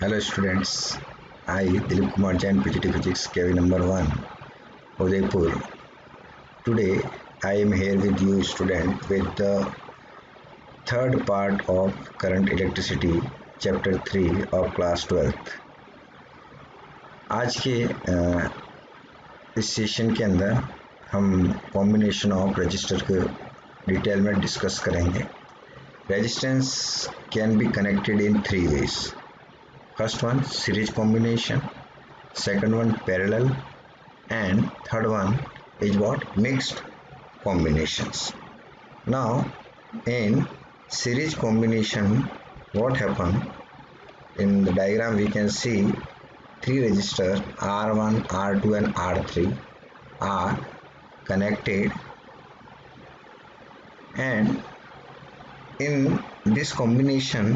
Hello students, I Dilip Kumar Jain, PGT Physics, KV number 1, Udaipur. Today I am here with you student with the third part of current electricity chapter 3 of class 12th. आज के इस session के अंदर हम combination of register के detail में discuss करेंगे. Resistance can be connected in 3 ways. First one series combination, second one parallel, and third one is what? Mixed combinations. Now in series combination, what happen? In the diagram we can see 3 resistors R1, R2 and R3 are connected, and in this combination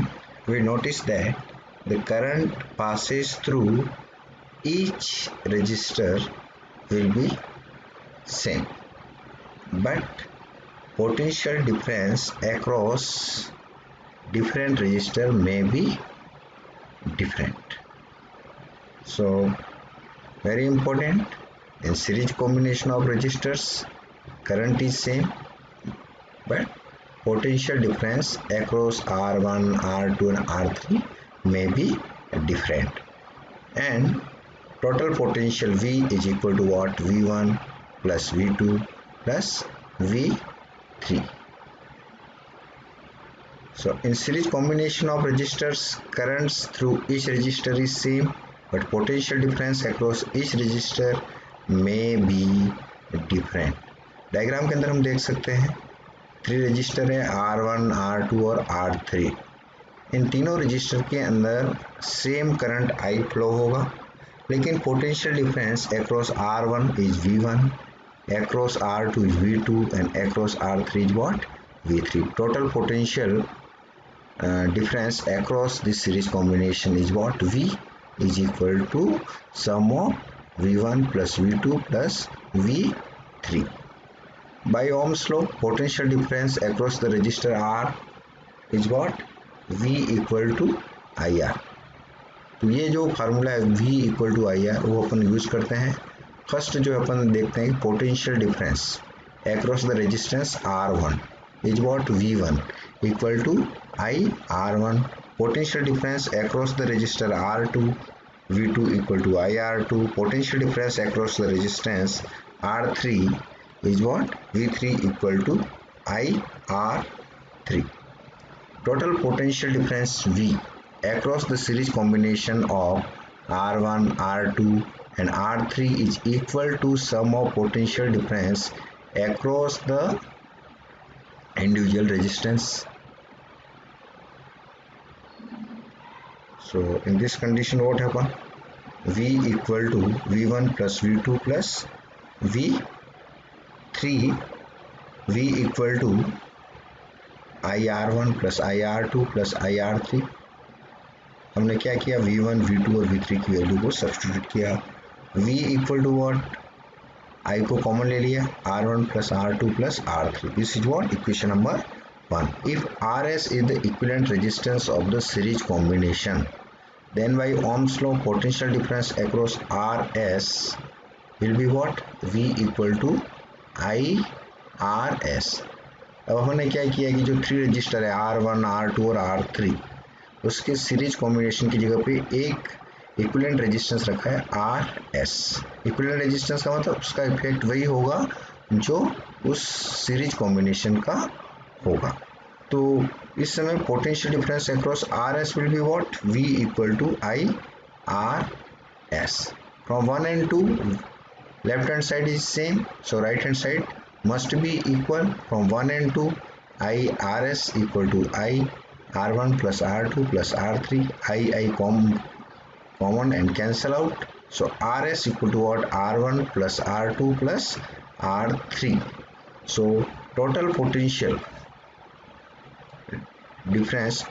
we notice that the current passes through each resistor will be same, but potential difference across different resistor may be different. So very important, in series combination of resistors current is same, but potential difference across R1, R2 and R3 may be different, and total potential V is equal to what? V1 plus V2 plus V3. So in series combination of resistors, currents through each resistor is same, but potential difference across each resistor may be different. Diagram के अंदर हम देख सकते हैं 3 register है R1, R2 और R3. इन तीनों register के अंदर सेम करंट I फ्लो होगा, लेकिन potential difference across R1 is V1, across R2 is V2 and across R3 is what? V3. Total potential difference across this series combination is what? V is equal to sum of V1 plus V2 plus V3. By Ohm's law, potential difference across the resistor R is what? V equal to IR. तो ये जो formula है V equal to IR वो अपन use करते हैं. First जो अपन देखते हैं potential difference across the resistance R1 is what? V1 equal to IR1. Potential difference across the resistor R2 V2 equal to IR2. Potential difference across the resistance R3 is what? V3 equal to IR3. Total potential difference V across the series combination of R1, R2 and R3 is equal to sum of potential difference across the individual resistance. So in this condition what happen? V equal to V1 plus V2 plus V3. V equal to IR1 plus IR2 plus IR3. हमने क्या किया? V1, V2 और V3 की value को substitute किया. V equal to what? I को common ले लिया, R1 plus R2 plus R3. This is what? Equation number 1. If RS is the equivalent resistance of the series combination, then by Ohm's law potential difference across RS will be what? V equal to IRS. अब हमने क्या किया कि जो 3 register है R1, R2 और R3 उसके series combination की जगह पे एक इक्विवेलेंट रेजिस्टेंस रखा है RS. इक्विवेलेंट रेजिस्टेंस का मतलब उसका इफेक्ट वही होगा जो उस सीरीज कॉम्बिनेशन का होगा. तो इस समय potential difference across RS will be what? V equal to IRS. From 1 and 2 left hand side is same, so right hand side must be equal. From 1 and 2 IRS equal to IR1 plus R2 plus R3. I common and cancel out, so RS equal to what? R1 plus R2 plus R3. So total potential difference,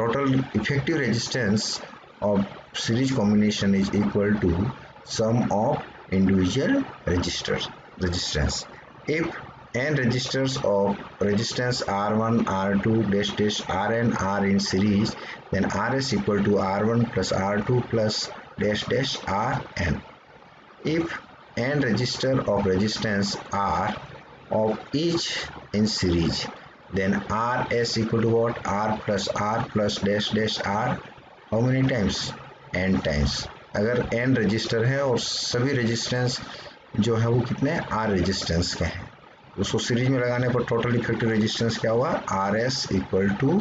total effective resistance of series combination is equal to sum of individual resistance. If n registers of resistance R1, R2, dash dash Rn are in series, then Rs equal to R1 plus R2 plus dash dash Rn. If n register of resistance are of each in series, then Rs equal to what? R plus dash dash R. How many times? n times. अगर n register है और सभी resistance जो है वो कितने R resistance के हैं, उसको सीरीज में लगाने पर टोटल इफेक्टिव रेजिस्टेंस क्या हुआ? Rs equal to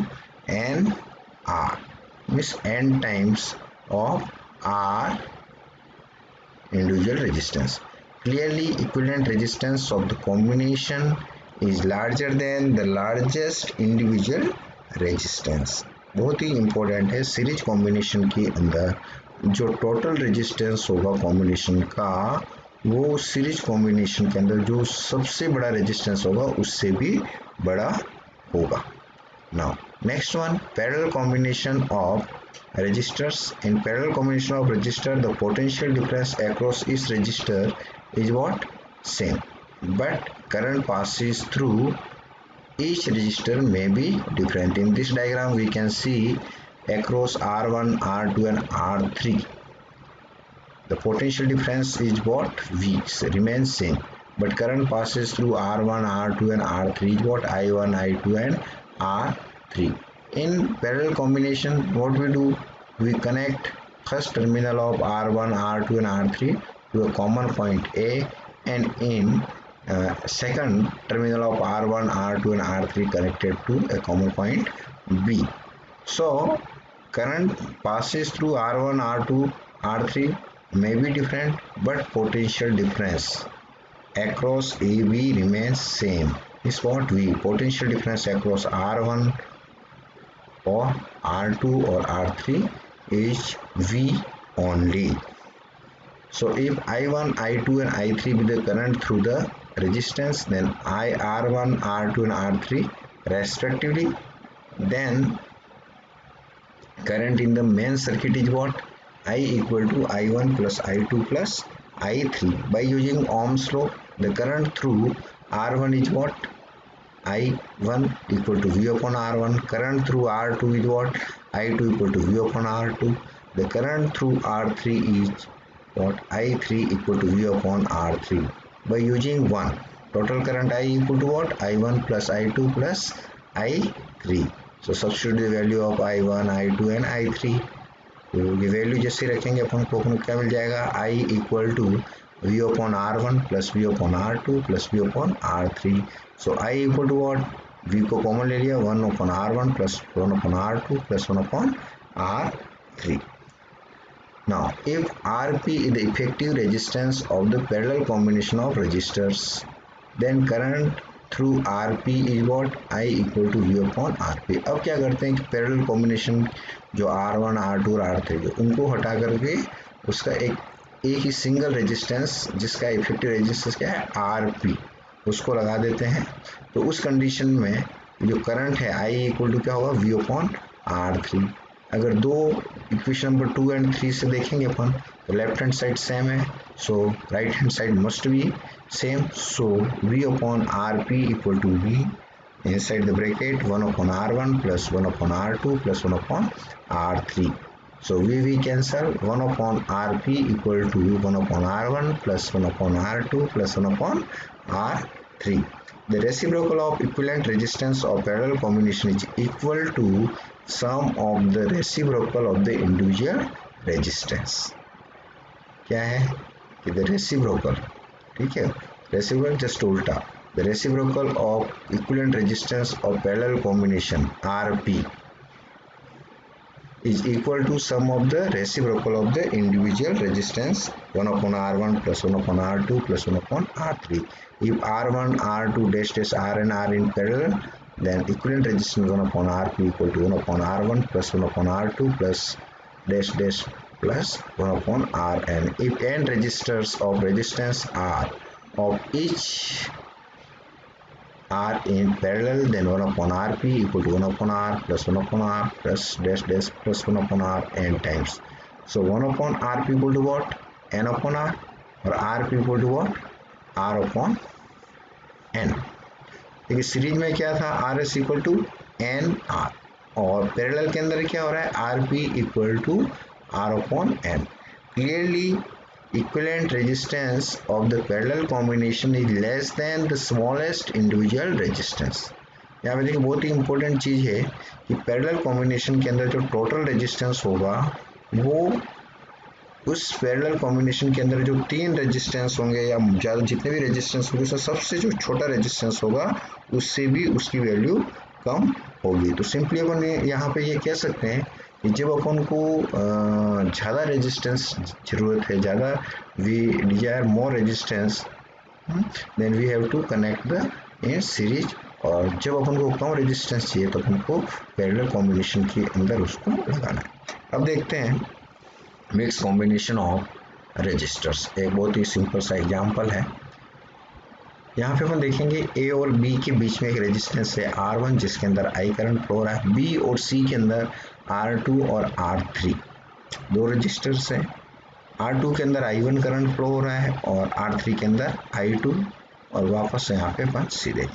n R, means n times of R individual resistance. Clearly, equivalent resistance of the combination is larger than the largest individual resistance. बहुत ही important है, सीरीज कॉम्बिनेशन के अंदर जो total resistance होगा combination का, वो series combination के अंदर जो सबसे बड़ा रेजिस्टेंस होगा उससे भी बड़ा होगा. Now, next one, parallel combination of resistors. In parallel combination of resistor, the potential difference across each resistor is what? Same. But current passes through each resistor may be different. In this diagram, we can see across R1, R2 and R3. The potential difference is what? V, remains same. But current passes through R1, R2 and R3 is what? I1, I2 and R3. In parallel combination, what we do? We connect first terminal of R1, R2 and R3 to a common point A, and in second terminal of R1, R2 and R3 connected to a common point B. So current passes through R1, R2, R3 may be different, but potential difference across AB remains same. Is what? V. Potential difference across R1 or R2 or R3 is V only. So if I1, I2 and I3 be the current through the resistance, then R1, R2 and R3 respectively, then current in the main circuit is what? I equal to I1 plus I2 plus I3. By using Ohm's law, the current through R1 is what? I1 equal to V upon R1. Current through R2 is what? I2 equal to V upon R2. The current through R3 is what? I3 equal to V upon R3. By using 1, total current I equal to what? I1 plus I2 plus I3. So substitute the value of I1, I2 and I3. तो ये value जैसे रखेंगे अपन को क्या मिल जाएगा? I equal to V upon R1 plus V upon R2 plus V upon R3. So I equal to what? V को common ले लिया, 1 upon R1 plus 1 upon R2 plus 1 upon R3. Now, if Rp is the effective resistance of the parallel combination of resistors, then current through Rp is what? I equal to V upon Rp. अब क्या करते हैं कि parallel combination जो R1, R2 और R3 उनको हटा करके उसका एक ही सिंगल रेजिस्टेंस जिसका इफेक्टिव रेजिस्टेंस क्या है? Rp, उसको लगा देते हैं. तो उस कंडीशन में जो करंट है I इक्वल टू क्या होगा? V upon R3. अगर दो इक्वेशन नंबर 2 एंड 3 से देखेंगे अपन तो लेफ्ट हैंड साइड सेम है, so right hand side must be same. So V upon Rp equal to V inside the bracket 1 upon R1 plus 1 upon R2 plus 1 upon R3. So V cancel, 1 upon Rp equal to 1 upon R1 plus 1 upon R2 plus 1 upon R3. The reciprocal of equivalent resistance of parallel combination is equal to sum of the reciprocal of the individual resistance. क्या है कि the reciprocal, ठीक है, reciprocal just उल्टा, the reciprocal of equivalent resistance of parallel combination Rp is equal to sum of the reciprocal of the individual resistance 1 upon R1 plus 1 upon R2 plus 1 upon R3. If R1, R2 dash dash Rn are in parallel, then equivalent resistance 1 upon Rp equal to 1 upon R1 plus 1 upon R2 plus dash dash plus 1 upon Rn. If n resistors of resistance are of each are in parallel, then 1 upon Rp equal to 1 upon R plus 1 upon R plus dash dash plus 1 upon R n times. So 1 upon Rp equal to what? N upon R, or Rp equal to what? R upon N. क्योंकि series में क्या था, R S equal to N R, और parallel के अंदर क्या हो रहा है, R P equal to R upon N. Clearly equivalent resistance of the parallel combination is less than the smallest individual resistance. यहाँ पे देखिए बहुत ही इंपॉर्टेंट चीज है कि पैरेलल कॉम्बिनेशन के अंदर जो टोटल रेजिस्टेंस होगा वो उस पैरेलल कॉम्बिनेशन के अंदर जो 3 रेजिस्टेंस होंगे या ज़्यादा जितने भी रेजिस्टेंस होंगे उसमें सबसे जो छोटा रेजिस्टेंस होगा उससे भी उसकी वैल्यू कम होगी. तो सिंपली अपन यहाँ पे ये कह सकते हैं कि जब अपन को ज़्यादा रेजिस्टेंस ज़रूरत है, ज़्यादा we desire more resistance, then we have to connect the in series, और जब अपन को कम रेजिस्टेंस चाहिए तो अपन को पैरेलल कॉम्बिनेशन के अंदर उसको लगाना है. अब देखते हैं मिक्स कॉम्बिनेशन ऑफ रेजिस्टर्स. एक बहुत ही सिंपल सा एग्जांपल है. यहाँ पे अपन देखेंगे ए और बी के बीच में एक रेजिस्टेंस है R1 जिसके अंदर I करंट फ्लो हो रहा है. बी और सी के अंदर R2 और R3 दो रेजिस्टर्स हैं. R2 के अंदर I1 करंट फ्लो हो रहा है और R3 के अंदर I2, और वापस यहाँ पे अपन सीधे.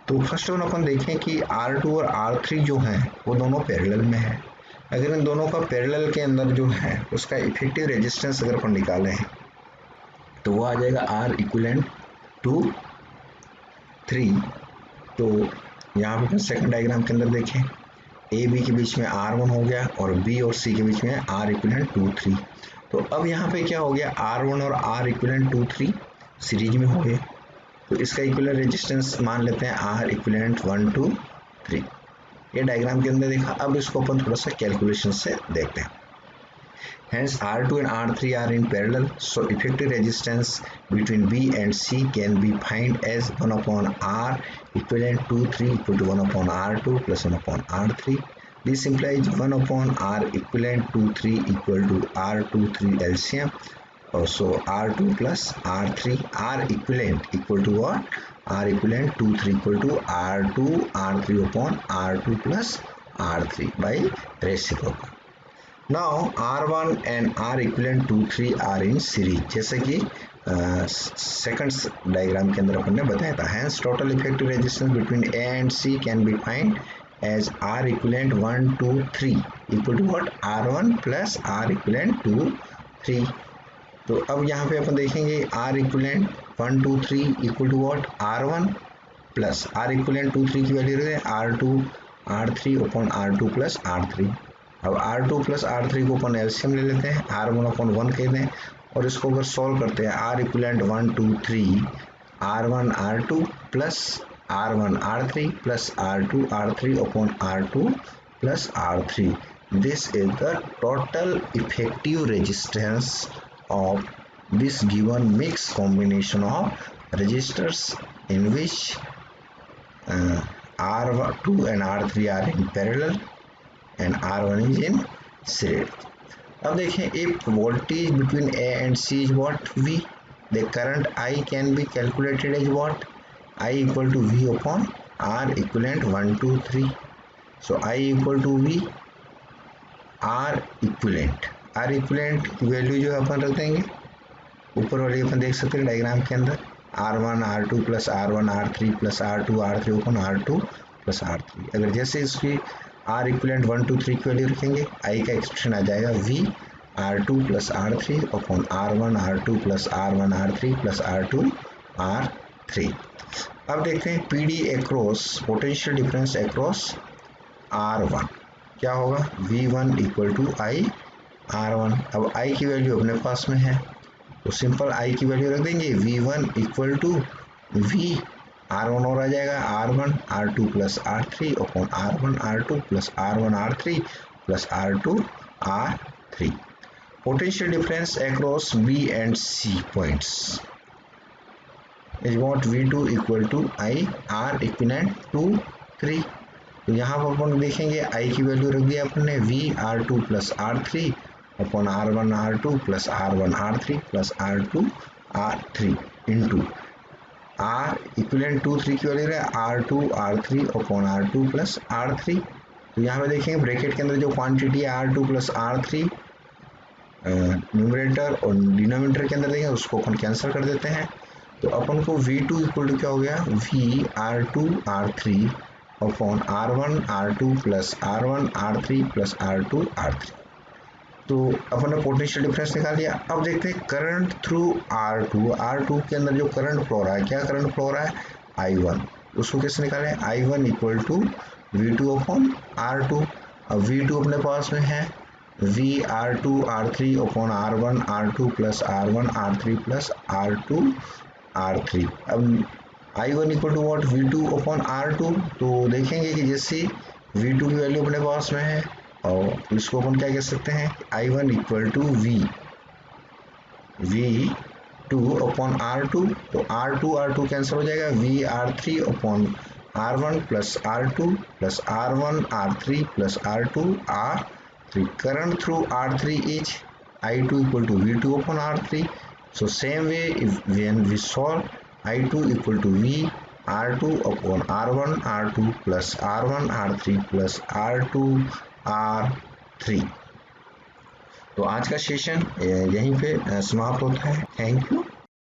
तो फर्स्ट वन अपन देखें कि R2 और R3 जो हैं वो दोनों पैरेलल में है. अगर इन दोनों का पैरेलल के अंदर जो है उसका इफेक्टिव रेजिस्टेंस अगर अपन निकालें तो वो आ जाएगा R इक्विवेलेंट टू 3. तो यहाँ पे सेकंड डायग्राम के अंदर देखें ए बी के बीच में R1 हो गया और बी और सी के बीच में R इक्विवेलेंट टू 3. तो अब यहाँ पे क्या हो गया, R1 और R इक्विवेलेंट टू 3 सीरीज में हो गए. तो इसका इक्विवेलेंट रेजिस्टेंस मान लेते हैं R इक्विवेलेंट 1 2 3. ये डायग्राम के अंदर देखा. अब इसको अपन थोड़ा सा कैलकुलेशन से देखते हैं. Hence R2 and R3 are in parallel, so effective resistance between B and C can be find as 1 upon R equivalent to 3 equal to 1 upon R2 plus 1 upon R3. This implies 1 upon R equivalent to 3 equal to R2 3 LCM. So R2 plus R3, R equivalent equal to what? R equivalent to 3 equal to R2 R3 upon R2 plus R3 by reciprocal. Now R1 and R equivalent to 3 are in series, जैसे कि second diagram के अंदर अपन ने बताया था. Hence total effective resistance between A and C can be find as R equivalent 1 2 3 equal to what? R1 plus R equivalent 2 3. तो अब यहाँ पे अपन देखेंगे R equivalent 1 2 3 equal to what? R1 plus R equivalent 2 3 की वैल्यू रहे R2 R3 upon R2 plus R3. अब R2 plus R3 को अपन LCM ले लेते हैं, R1 अपॉन 1 कहते हैं, और इसको अगर सॉल्व करते हैं R equivalent 1 2 3 R1 R2 plus R1 R3 plus R2 R3 upon R2 plus R3. This is the total effective resistance of this given mix combination of resistors in which R2 and R3 are in parallel and R1 is in series. अब देखें, if voltage between A and C is what? V. The current I can be calculated as what? I equal to V upon R equivalent 1 2 3. So I equal to V R equivalent. R equivalent की value जो है अपन रख देंगे ऊपर वाली, अपन देख सकते हैं डायग्राम के अंदर R1 R2 plus R1 R3 plus R2 R3 upon R2 plus R3. अगर जैसे इसकी R इक्विवेलेंट 1 2 3 की वैल्यू रखेंगे, I का एक्सप्रेशन आ जाएगा V R2 plus R3 upon R1 R2 plus R1 R3 plus R2 R3. अब देखते हैं PD across potential difference across R1 क्या होगा, V1 equal to I R1. अब I की वैल्यू अपने पास में है तो सिंपल I की वैल्यू रख देंगे, V1 equal to V R1 और आ जाएगा R1 R2 plus R3 upon R1 R2 plus R1 R3 plus R2 R3. Potential difference across B and C points is what, V2 equal to I R equivalent to 3. तो यहाँ पर अपन देखेंगे I की value रख दिया अपन ने V R2 plus R3 upon R1 R2 plus R1 R3 plus R2 R3 into R equivalent to 3 की value है R2 R3 upon R2 plus R3. तो यहाँ पे देखेंगे ब्रैकेट के अंदर जो क्वांटिटी है R2 प्लस R3 न्यूमरेटर और डिनोमिनेटर के अंदर देखेंगे उसको अपन कैंसिल कर देते हैं. तो अपन को V2 इक्वल टू क्या हो गया, V R2 R3 upon R1 R2 plus R1 R3 plus R2 R3। तो अपन ने पोटेंशियल डिफरेंस निकाल लिया। अब देखते हैं करंट थ्रू R2 के अंदर जो करंट फ्लो रहा है, क्या करंट फ्लो रहा है, I1। उसको कैसे निकालें, I1 equal to V2 upon R2। अब V2 अपने पास में है V R2 R3 upon R1 R2 plus R1 R3 plus R2 R3। अब I1 equal to what, V2 upon R2। तो देखेंगे कि जैसे V2 की वैल्यू अपने पास में है और इसको अपन क्या कह सकते हैं, I1 equal to V2 upon R2। तो R2 कैंसिल हो जाएगा, V R3 upon R1 plus R2 plus R1 R3 plus R2 R3। Current through R3 is I2 equal to V2 upon R3. So same way, if when we solve, I2 equal to V R2 upon R1 R2 plus R1 R3 plus R2 R3। तो आज का session यहीं पे समाप्त होता है। Thank you.